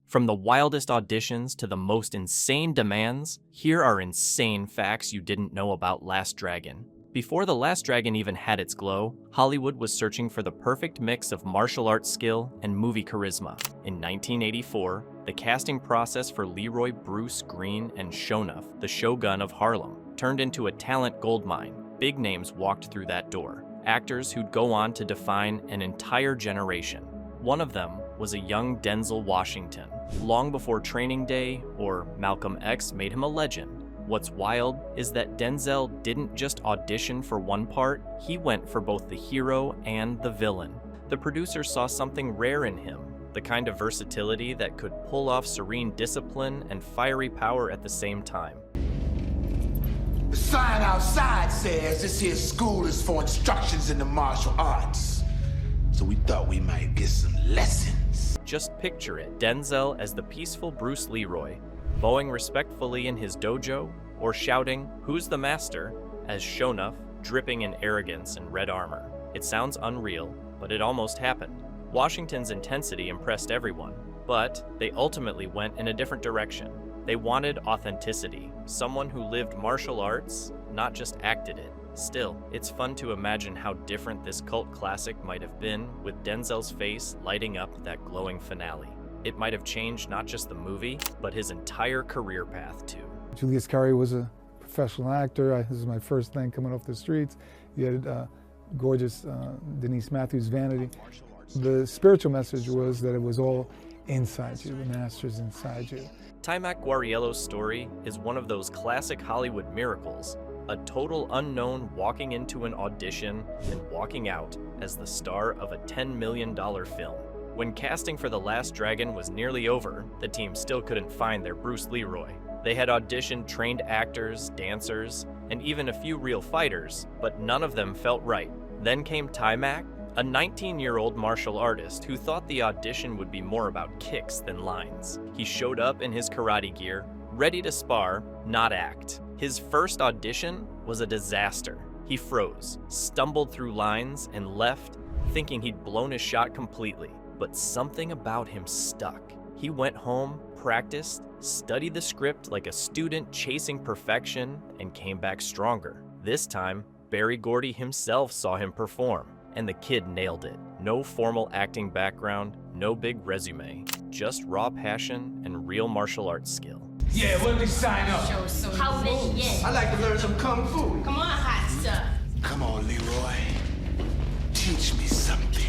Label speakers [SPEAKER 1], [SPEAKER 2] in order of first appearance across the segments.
[SPEAKER 1] From the wildest auditions to the most insane demands, here are insane facts you didn't know about Last Dragon. Before The Last Dragon even had its glow, Hollywood was searching for the perfect mix of martial arts skill and movie charisma. In 1984, the casting process for Leroy Bruce Green and Sho'nuff, the Shogun of Harlem, turned into a talent goldmine. Big names walked through that door, actors who'd go on to define an entire generation. One of them was a young Denzel Washington, long before Training Day or Malcolm X made him a legend. What's wild is that Denzel didn't just audition for one part, he went for both the hero and the villain. The producer saw something rare in him, the kind of versatility that could pull off serene discipline and fiery power at the same time.
[SPEAKER 2] The sign outside says this here school is for instructions in the martial arts. So we thought we might get some lessons.
[SPEAKER 1] Just picture it, Denzel as the peaceful Bruce Leroy, bowing respectfully in his dojo, or shouting, "Who's the master?" as Sho'nuff, dripping in arrogance and red armor. It sounds unreal, but it almost happened. Washington's intensity impressed everyone, but they ultimately went in a different direction. They wanted authenticity, someone who lived martial arts, not just acted it. Still, it's fun to imagine how different this cult classic might have been with Denzel's face lighting up that glowing finale. It might have changed not just the movie, but his entire career path too.
[SPEAKER 3] Julius Carry was a professional actor. This is my first thing coming off the streets. You had gorgeous Denise Matthews' Vanity. The spiritual message was that it was all inside you, the master's inside you.
[SPEAKER 1] Taimak Guariello's story is one of those classic Hollywood miracles, a total unknown walking into an audition and walking out as the star of a $10 million film. When casting for The Last Dragon was nearly over, the team still couldn't find their Bruce Leroy. They had auditioned trained actors, dancers, and even a few real fighters, but none of them felt right. Then came Taimak, a 19-year-old martial artist who thought the audition would be more about kicks than lines. He showed up in his karate gear, ready to spar, not act. His first audition was a disaster. He froze, stumbled through lines, and left, thinking he'd blown his shot completely. But something about him stuck. He went home, practiced, studied the script like a student chasing perfection, and came back stronger. This time, Berry Gordy himself saw him perform, and the kid nailed it. No formal acting background, no big resume, just raw passion and real martial arts skill.
[SPEAKER 2] Yeah, when did we sign up?
[SPEAKER 4] How many yen?
[SPEAKER 2] I like to learn some kung fu.
[SPEAKER 4] Come on, hot stuff.
[SPEAKER 2] Come on, Leroy. Teach me something.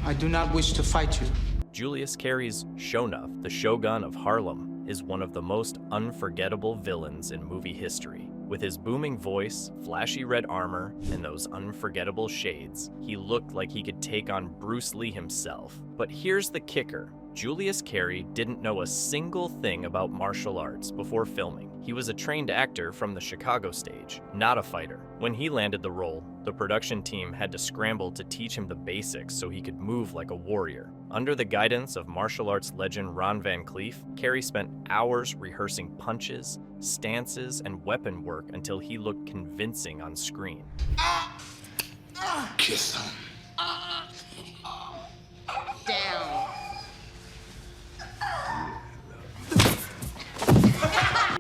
[SPEAKER 5] I do not wish to fight you.
[SPEAKER 1] Julius Carry's Sho'nuff, the Shogun of Harlem, is one of the most unforgettable villains in movie history. With his booming voice, flashy red armor, and those unforgettable shades, he looked like he could take on Bruce Lee himself. But here's the kicker. Julius Carry didn't know a single thing about martial arts before filming. He was a trained actor from the Chicago stage, not a fighter. When he landed the role, the production team had to scramble to teach him the basics so he could move like a warrior. Under the guidance of martial arts legend Ron Van Cleef, Carry spent hours rehearsing punches, stances, and weapon work until he looked convincing on screen.
[SPEAKER 2] Kiss him.
[SPEAKER 4] Down.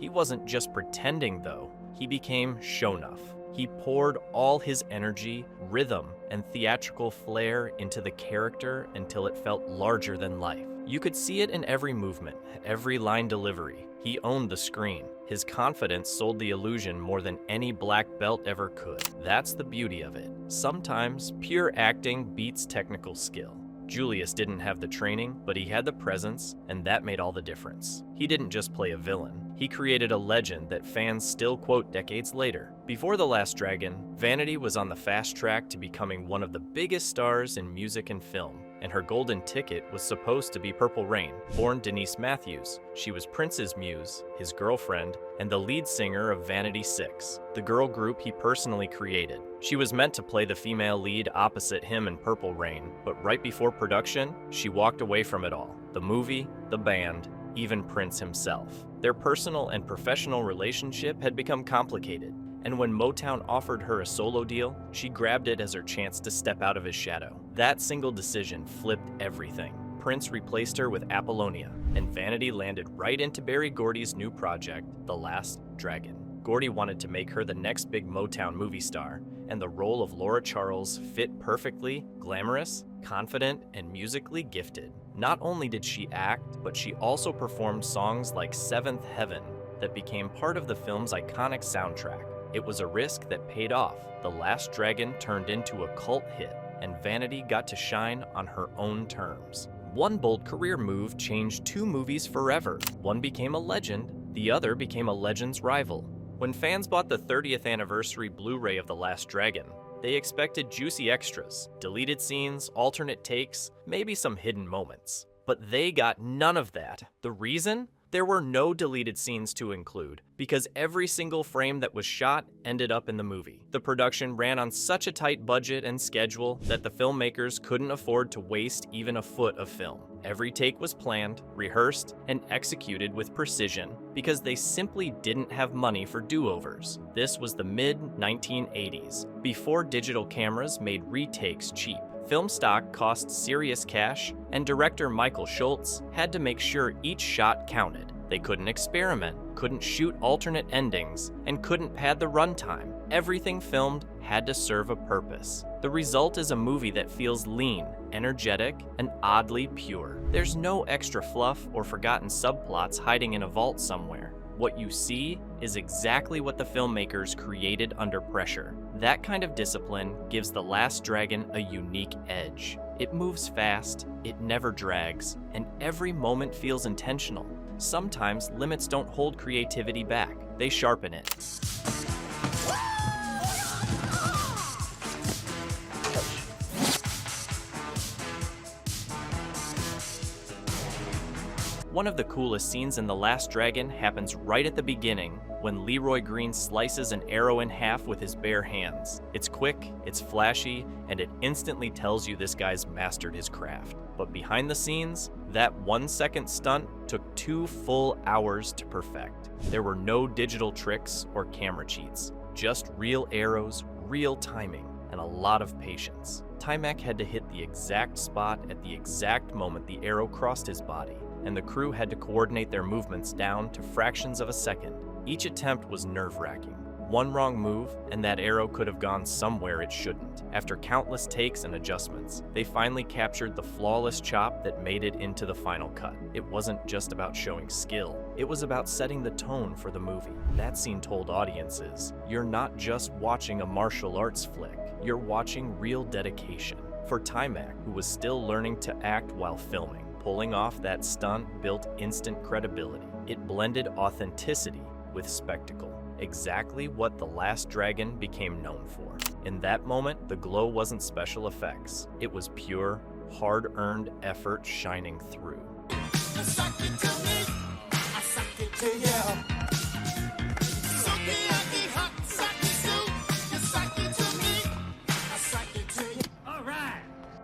[SPEAKER 1] He wasn't just pretending though, he became Sho'nuff. He poured all his energy, rhythm, and theatrical flair into the character until it felt larger than life. You could see it in every movement, every line delivery. He owned the screen. His confidence sold the illusion more than any black belt ever could. That's the beauty of it. Sometimes pure acting beats technical skill. Julius didn't have the training, but he had the presence, and that made all the difference. He didn't just play a villain. He created a legend that fans still quote decades later. Before The Last Dragon, Vanity was on the fast track to becoming one of the biggest stars in music and film, and her golden ticket was supposed to be Purple Rain, born Denise Matthews. She was Prince's muse, his girlfriend, and the lead singer of Vanity 6, the girl group he personally created. She was meant to play the female lead opposite him in Purple Rain, but right before production, she walked away from it all. The movie, the band, even Prince himself. Their personal and professional relationship had become complicated, and when Motown offered her a solo deal, she grabbed it as her chance to step out of his shadow. That single decision flipped everything. Prince replaced her with Apollonia, and Vanity landed right into Berry Gordy's new project, The Last Dragon. Gordy wanted to make her the next big Motown movie star, and the role of Laura Charles fit perfectly, glamorous, confident, and musically gifted. Not only did she act, but she also performed songs like Seventh Heaven that became part of the film's iconic soundtrack. It was a risk that paid off. The Last Dragon turned into a cult hit, and Vanity got to shine on her own terms. One bold career move changed two movies forever. One became a legend, the other became a legend's rival. When fans bought the 30th anniversary Blu-ray of The Last Dragon, they expected juicy extras, deleted scenes, alternate takes, maybe some hidden moments. But they got none of that. The reason? There were no deleted scenes to include, because every single frame that was shot ended up in the movie. The production ran on such a tight budget and schedule that the filmmakers couldn't afford to waste even a foot of film. Every take was planned, rehearsed, and executed with precision because they simply didn't have money for do-overs. This was the mid-1980s, before digital cameras made retakes cheap. Film stock cost serious cash, and director Michael Schultz had to make sure each shot counted. They couldn't experiment, couldn't shoot alternate endings, and couldn't pad the runtime. Everything filmed had to serve a purpose. The result is a movie that feels lean, energetic, and oddly pure. There's no extra fluff or forgotten subplots hiding in a vault somewhere. What you see is exactly what the filmmakers created under pressure. That kind of discipline gives The Last Dragon a unique edge. It moves fast, it never drags, and every moment feels intentional. Sometimes limits don't hold creativity back, they sharpen it. One of the coolest scenes in The Last Dragon happens right at the beginning when Leroy Green slices an arrow in half with his bare hands. It's quick, it's flashy, and it instantly tells you this guy's mastered his craft. But behind the scenes, that 1-second stunt took 2 full hours to perfect. There were no digital tricks or camera cheats, just real arrows, real timing, and a lot of patience. Taimak had to hit the exact spot at the exact moment the arrow crossed his body, and the crew had to coordinate their movements down to fractions of a second. Each attempt was nerve-wracking. One wrong move, and that arrow could have gone somewhere it shouldn't. After countless takes and adjustments, they finally captured the flawless chop that made it into the final cut. It wasn't just about showing skill, it was about setting the tone for the movie. That scene told audiences, you're not just watching a martial arts flick, you're watching real dedication. For Taimak, who was still learning to act while filming, pulling off that stunt built instant credibility. It blended authenticity with spectacle. Exactly what The Last Dragon became known for. In that moment, the glow wasn't special effects. It was pure, hard-earned effort shining through.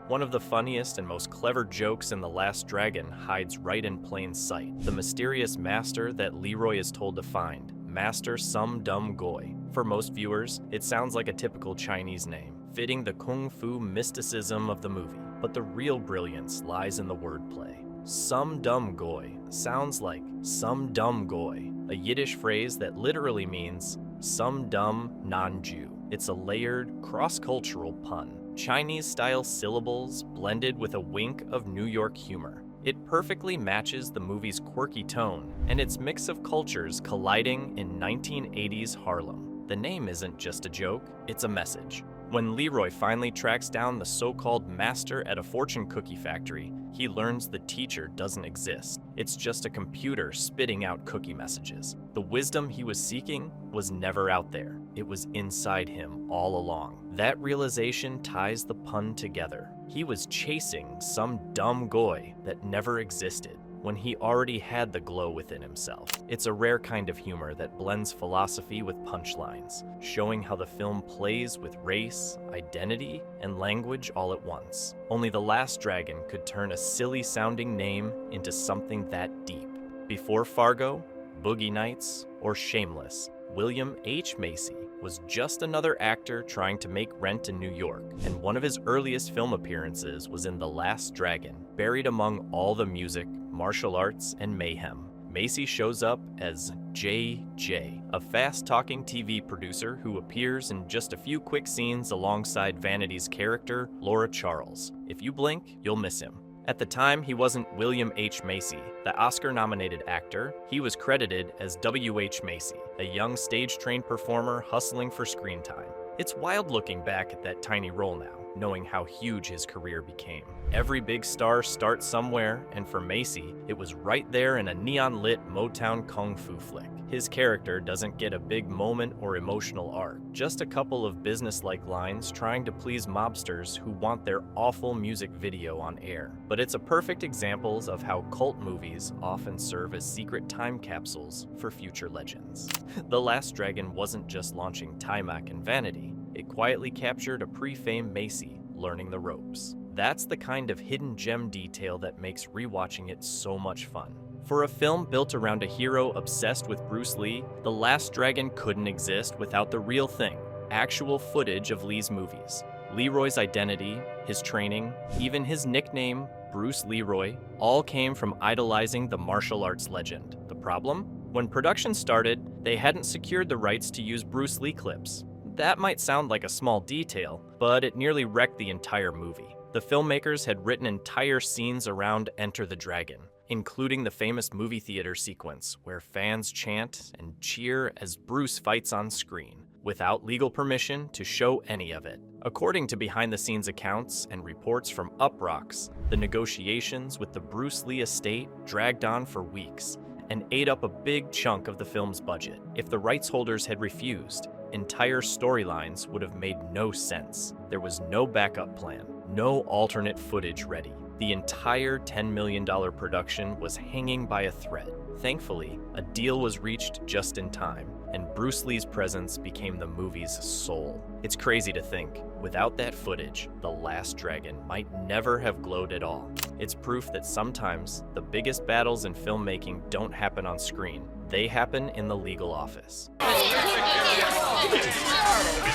[SPEAKER 1] One of the funniest and most clever jokes in The Last Dragon hides right in plain sight. The mysterious master that Leroy is told to find, Master Some Dum Goy. For most viewers, it sounds like a typical Chinese name, fitting the kung fu mysticism of the movie. But the real brilliance lies in the wordplay. Some Dum Goy sounds like some dumb goy, a Yiddish phrase that literally means some dumb non-Jew. It's a layered, cross-cultural pun. Chinese-style syllables blended with a wink of New York humor. It perfectly matches the movie's quirky tone and its mix of cultures colliding in 1980s Harlem. The name isn't just a joke, it's a message. When Leroy finally tracks down the so-called master at a fortune cookie factory, he learns the teacher doesn't exist. It's just a computer spitting out cookie messages. The wisdom he was seeking was never out there. It was inside him all along. That realization ties the pun together. He was chasing some dumb goy that never existed when he already had the glow within himself. It's a rare kind of humor that blends philosophy with punchlines, showing how the film plays with race, identity, and language all at once. Only The Last Dragon could turn a silly-sounding name into something that deep. Before Fargo, Boogie Nights, or Shameless, William H. Macy was just another actor trying to make rent in New York, and one of his earliest film appearances was in The Last Dragon, buried among all the music, martial arts, and mayhem. Macy shows up as JJ, a fast-talking TV producer who appears in just a few quick scenes alongside Vanity's character, Laura Charles. If you blink, you'll miss him. At the time, he wasn't William H. Macy, the Oscar-nominated actor. He was credited as W.H. Macy, a young stage-trained performer hustling for screen time. It's wild looking back at that tiny role now, knowing how huge his career became. Every big star starts somewhere, and for Macy, it was right there in a neon-lit Motown kung fu flick. His character doesn't get a big moment or emotional arc, just a couple of business-like lines trying to please mobsters who want their awful music video on air. But it's a perfect example of how cult movies often serve as secret time capsules for future legends. The Last Dragon wasn't just launching Timac and Vanity, it quietly captured a pre-fame Macy learning the ropes. That's the kind of hidden gem detail that makes rewatching it so much fun. For a film built around a hero obsessed with Bruce Lee, The Last Dragon couldn't exist without the real thing, actual footage of Lee's movies. Leroy's identity, his training, even his nickname, Bruce Leroy, all came from idolizing the martial arts legend. The problem? When production started, they hadn't secured the rights to use Bruce Lee clips. That might sound like a small detail, but it nearly wrecked the entire movie. The filmmakers had written entire scenes around Enter the Dragon, including the famous movie theater sequence where fans chant and cheer as Bruce fights on screen, without legal permission to show any of it. According to behind-the-scenes accounts and reports from Uproxx, the negotiations with the Bruce Lee estate dragged on for weeks and ate up a big chunk of the film's budget. If the rights holders had refused, entire storylines would have made no sense. There was no backup plan, no alternate footage ready. The entire $10 million production was hanging by a thread. Thankfully, a deal was reached just in time, and Bruce Lee's presence became the movie's soul. It's crazy to think, without that footage, The Last Dragon might never have glowed at all. It's proof that sometimes the biggest battles in filmmaking don't happen on screen. They happen in the legal office.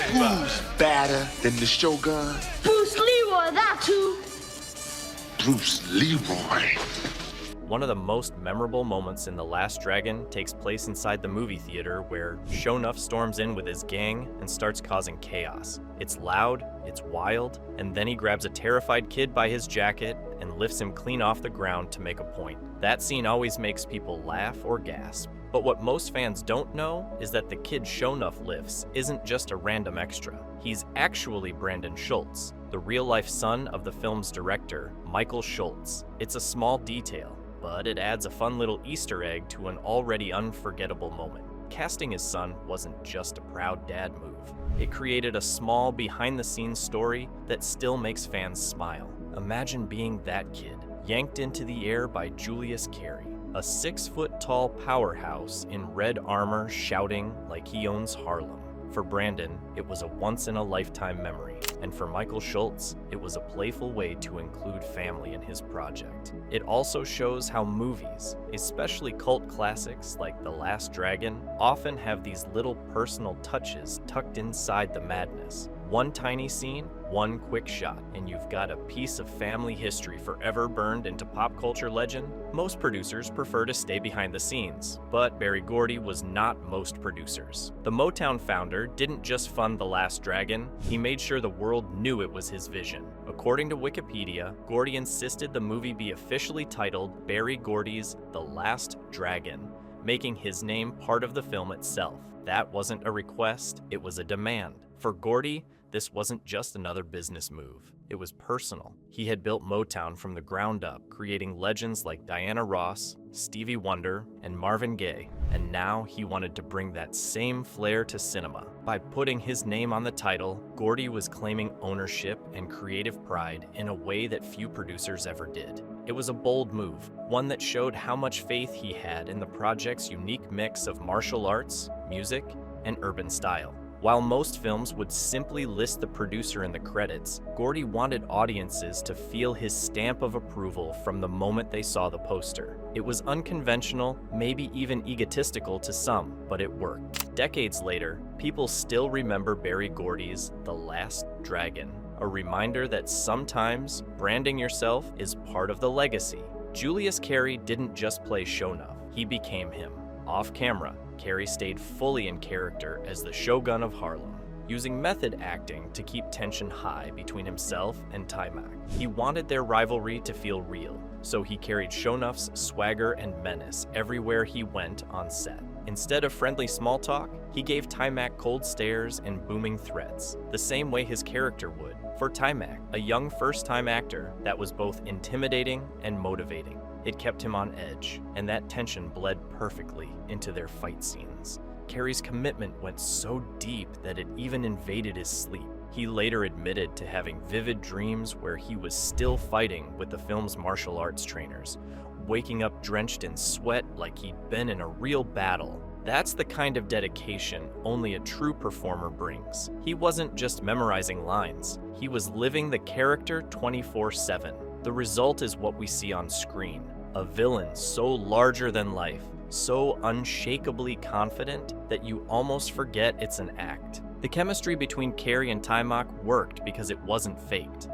[SPEAKER 2] Who's badder than the Shogun?
[SPEAKER 4] Bruce Leroy, that too.
[SPEAKER 2] Bruce Leroy.
[SPEAKER 1] One of the most memorable moments in The Last Dragon takes place inside the movie theater where Sho'nuff storms in with his gang and starts causing chaos. It's loud, it's wild, and then he grabs a terrified kid by his jacket and lifts him clean off the ground to make a point. That scene always makes people laugh or gasp. But what most fans don't know is that the kid Sho'nuff lifts isn't just a random extra. He's actually Brandon Schultz, the real-life son of the film's director, Michael Schultz. It's a small detail, but it adds a fun little Easter egg to an already unforgettable moment. Casting his son wasn't just a proud dad move. It created a small behind-the-scenes story that still makes fans smile. Imagine being that kid, yanked into the air by Julius Carry, a 6-foot-tall powerhouse in red armor shouting like he owns Harlem. For Brandon, it was a once-in-a-lifetime memory, and for Michael Schultz, it was a playful way to include family in his project. It also shows how movies, especially cult classics like The Last Dragon, often have these little personal touches tucked inside the madness. One tiny scene, one quick shot, and you've got a piece of family history forever burned into pop culture legend. Most producers prefer to stay behind the scenes, but Berry Gordy was not most producers. The Motown founder didn't just fund The Last Dragon, he made sure the world knew it was his vision. According to Wikipedia, Gordy insisted the movie be officially titled Berry Gordy's The Last Dragon, making his name part of the film itself. That wasn't a request, it was a demand. For Gordy, this wasn't just another business move. It was personal. He had built Motown from the ground up, creating legends like Diana Ross, Stevie Wonder, and Marvin Gaye. And now he wanted to bring that same flair to cinema. By putting his name on the title, Gordy was claiming ownership and creative pride in a way that few producers ever did. It was a bold move, one that showed how much faith he had in the project's unique mix of martial arts, music, and urban style. While most films would simply list the producer in the credits, Gordy wanted audiences to feel his stamp of approval from the moment they saw the poster. It was unconventional, maybe even egotistical to some, but it worked. Decades later, people still remember Berry Gordy's The Last Dragon, a reminder that sometimes branding yourself is part of the legacy. Julius Carry didn't just play Sho'nuff, he became him. Off camera, Carry stayed fully in character as the Shogun of Harlem, using method acting to keep tension high between himself and Taimak. He wanted their rivalry to feel real, so he carried Sho'nuff's swagger and menace everywhere he went on set. Instead of friendly small talk, he gave Taimak cold stares and booming threats, the same way his character would. For Taimak, a young first-time actor, that was both intimidating and motivating. It kept him on edge, and that tension bled perfectly into their fight scenes. Carry's commitment went so deep that it even invaded his sleep. He later admitted to having vivid dreams where he was still fighting with the film's martial arts trainers, waking up drenched in sweat like he'd been in a real battle. That's the kind of dedication only a true performer brings. He wasn't just memorizing lines, he was living the character 24/7. The result is what we see on screen, a villain so larger than life, so unshakably confident that you almost forget it's an act. The chemistry between Carry and Taimak worked because it wasn't faked.